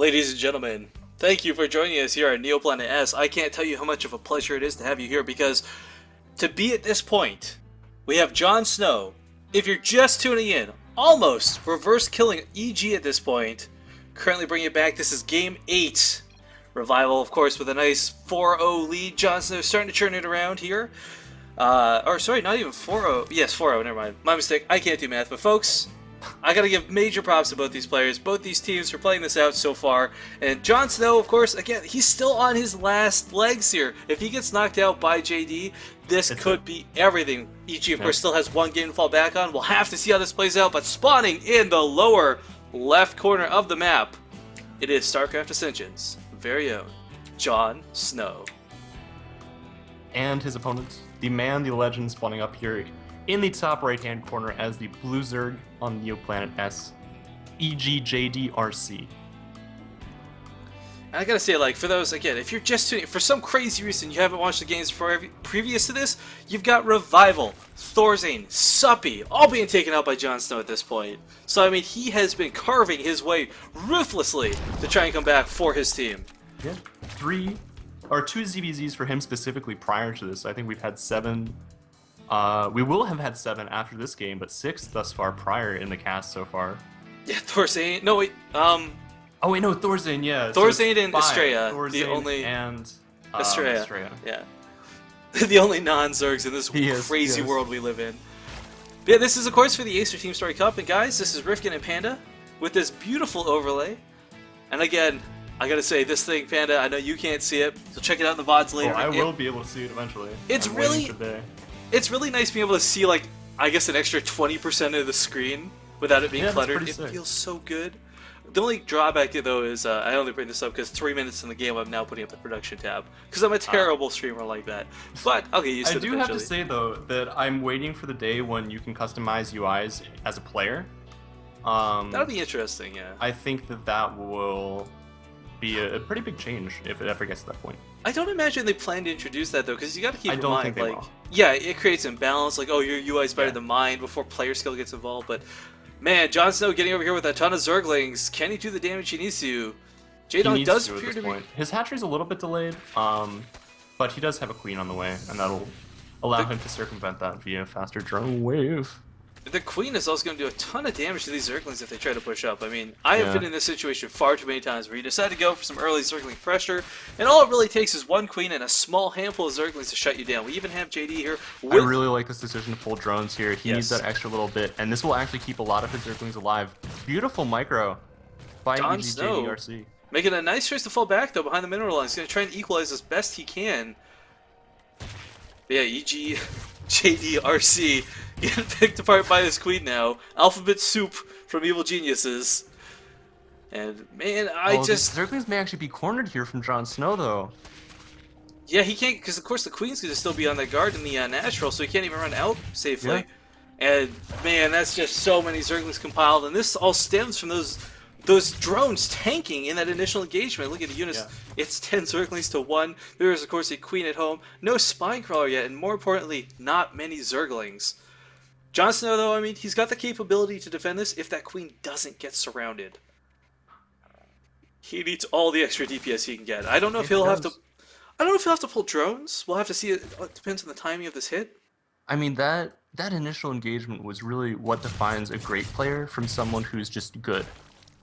Ladies and gentlemen, thank you for joining us here at Neoplanet S. I can't tell you how much of a pleasure it is to have you here because to be at this point, we have JonSnow. If you're just tuning in, almost reverse killing EG at this point. Currently bringing it back, this is Game 8. Revival, of course, with a nice 4-0 lead. JonSnow starting to turn it around here. Or sorry, not even 4-0. Yes, 4-0, never mind. My mistake, I can't do math. But folks, I gotta give major props to both these players, both these teams for playing this out so far. And JonSnow, of course, again, he's still on his last legs here. If he gets knocked out by JD, this could be everything. EG, of course, still has one game to fall back on. We'll have to see how this plays out, but spawning in the lower left corner of the map, it is StarCraft Ascension's very own JonSnow. And his opponents, the man, the legend, spawning up here in the top right-hand corner as the blue Zerg on Neoplanet S, EGJDRC. I gotta say, like, for those, again, if you're just tuning, for some crazy reason you haven't watched the games previous to this, you've got Revival, Thorzane, Suppy, all being taken out by JonSnow at this point. So, I mean, he has been carving his way ruthlessly to try and come back for his team. Yeah, 2 ZBZs for him specifically prior to this. I think we've had 7. We will have had 7 after this game, but 6 thus far prior in the cast so far. Yeah, Thorzane. No, wait. Oh wait, no, Thorzane. Yeah. Thorzane and Estrella. Thorzane the only and Estrella. Yeah. The only non-Zergs in this crazy world we live in. But yeah, this is of course for the Acer Teamstory Cup, and guys, this is Rifkin and Panda with this beautiful overlay. And again, I gotta say, this thing, Panda, I know you can't see it, so check it out in the VODs later. Oh, I will be able to see it eventually. It's really nice being able to see, like, I guess an extra 20% of the screen without it being cluttered. It feels so good. The only drawback, though, is I only bring this up because 3 minutes in the game I'm now putting up the production tab. Because I'm a terrible streamer like that. But I'll get used to it eventually. I do have to say, though, that I'm waiting for the day when you can customize UIs as a player. That'll be interesting, yeah. I think that will be a pretty big change if it ever gets to that point. I don't imagine they plan to introduce that though, because you got to keep in mind, like, yeah, it creates imbalance. Like, oh, your UI is better than mine before player skill gets involved. But man, JonSnow getting over here with a ton of Zerglings. Can he do the damage he needs to? Jaedong does appear to be. His hatchery's a little bit delayed, but he does have a queen on the way, and that'll allow him to circumvent that via a faster drone wave. The queen is also going to do a ton of damage to these Zerglings if they try to push up. I mean, I have been in this situation far too many times where you decide to go for some early Zergling pressure, and all it really takes is one queen and a small handful of Zerglings to shut you down. We even have JD here. I really like this decision to pull drones here. He needs that extra little bit, and this will actually keep a lot of his Zerglings alive. Beautiful micro by EGJDRC. Making a nice choice to fall back, though, behind the mineral line. He's going to try and equalize as best he can. But yeah, EGJDRC getting picked apart by his queen now. Alphabet soup from Evil Geniuses. And man, Zerglings may actually be cornered here from JonSnow, though. Yeah, he can't, because of course the queen's going to still be on that guard in the natural, so he can't even run out safely. Yeah. And man, that's just so many Zerglings compiled, and this all stems from those drones tanking in that initial engagement. Look at the units. It's 10 Zerglings to 1. There is, of course, a queen at home. No spine crawler yet, and more importantly, not many Zerglings. JonSnow, though, I mean, he's got the capability to defend this if that queen doesn't get surrounded. He needs all the extra DPS he can get. I don't know if he'll have to. I don't know if he'll have to pull drones. We'll have to see. It depends on the timing of this hit. I mean, that initial engagement was really what defines a great player from someone who's just good.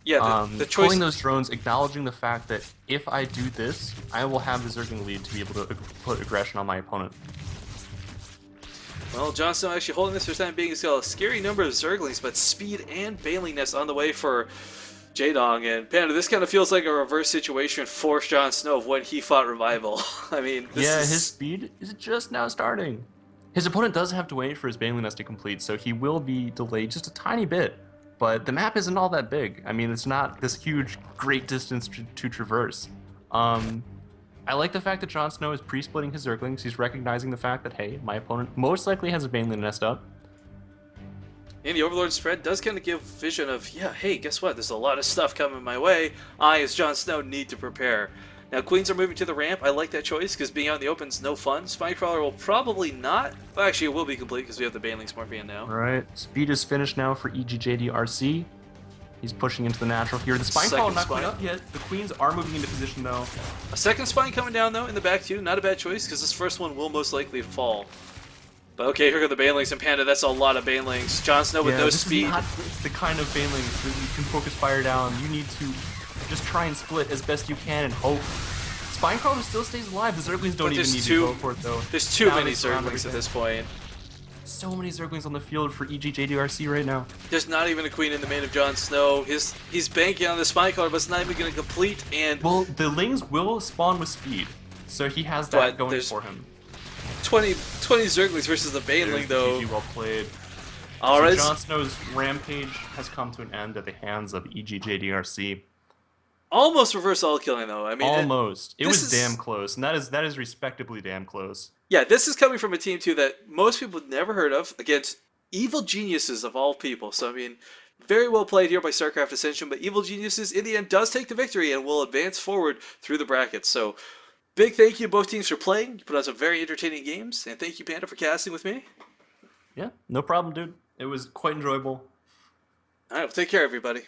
Yeah, the choice. Pulling those drones, acknowledging the fact that if I do this, I will have the Zergling lead to be able to put aggression on my opponent. Well, JonSnow actually holding this for the time being. He's got a scary number of Zerglings, but speed and bailiness on the way for Jaedong. And Panda, this kind of feels like a reverse situation for JonSnow of when he fought Revival. I mean, his speed is just now starting. His opponent does have to wait for his bailiness to complete, so he will be delayed just a tiny bit. But the map isn't all that big. I mean, it's not this huge, great distance to traverse. I like the fact that JonSnow is pre-splitting his Zerglings. He's recognizing the fact that, hey, my opponent most likely has a Baneling nest up. And the Overlord spread does kind of give vision of, yeah, hey, guess what? There's a lot of stuff coming my way. I, as JonSnow, need to prepare. Now, Queens are moving to the ramp. I like that choice because being out in the open is no fun. Spinecrawler will probably not. Well, actually, it will be complete because we have the Banelings Morphian now. All right. Speed is finished now for EGJDRC. He's pushing into the natural here. The spine Second call not spine. quite up yet. The queens are moving into position though. A second spine coming down though in the back too. Not a bad choice because this first one will most likely fall. But okay, here go the Banelings and Panda. That's a lot of Banelings. JonSnow with no this speed. is not the kind of Banelings that you can focus fire down. You need to just try and split as best you can and hope. Spinecrawler still stays alive. The Zerglings don't even need to go for it though. There's too Now many they surround Zerglings at everything. this point. So many Zerglings on the field for EGJDRC right now. There's not even a queen in the main of JonSnow. He's banking on the Spinecrawler, but it's not even going to complete. And Well, the Lings will spawn with speed, so he has that But going there's for him. 20 Zerglings versus the Baneling though. GG, well played. All So right. JonSnow's rampage has come to an end at the hands of EGJDRC. Almost reverse all killing though. I mean, Almost. It this was is- damn close, and that is respectably damn close. yeah, this is coming from a team too that most people never heard of against evil geniuses of all people. So I mean, very well played here by StarCraft Ascension, but evil geniuses in the end does take the victory and will advance forward through the brackets. So big thank you to both teams for playing. You put on some very entertaining games, and thank you Panda for casting with me. Yeah, no problem, dude. It was quite enjoyable. All right, well, take care everybody.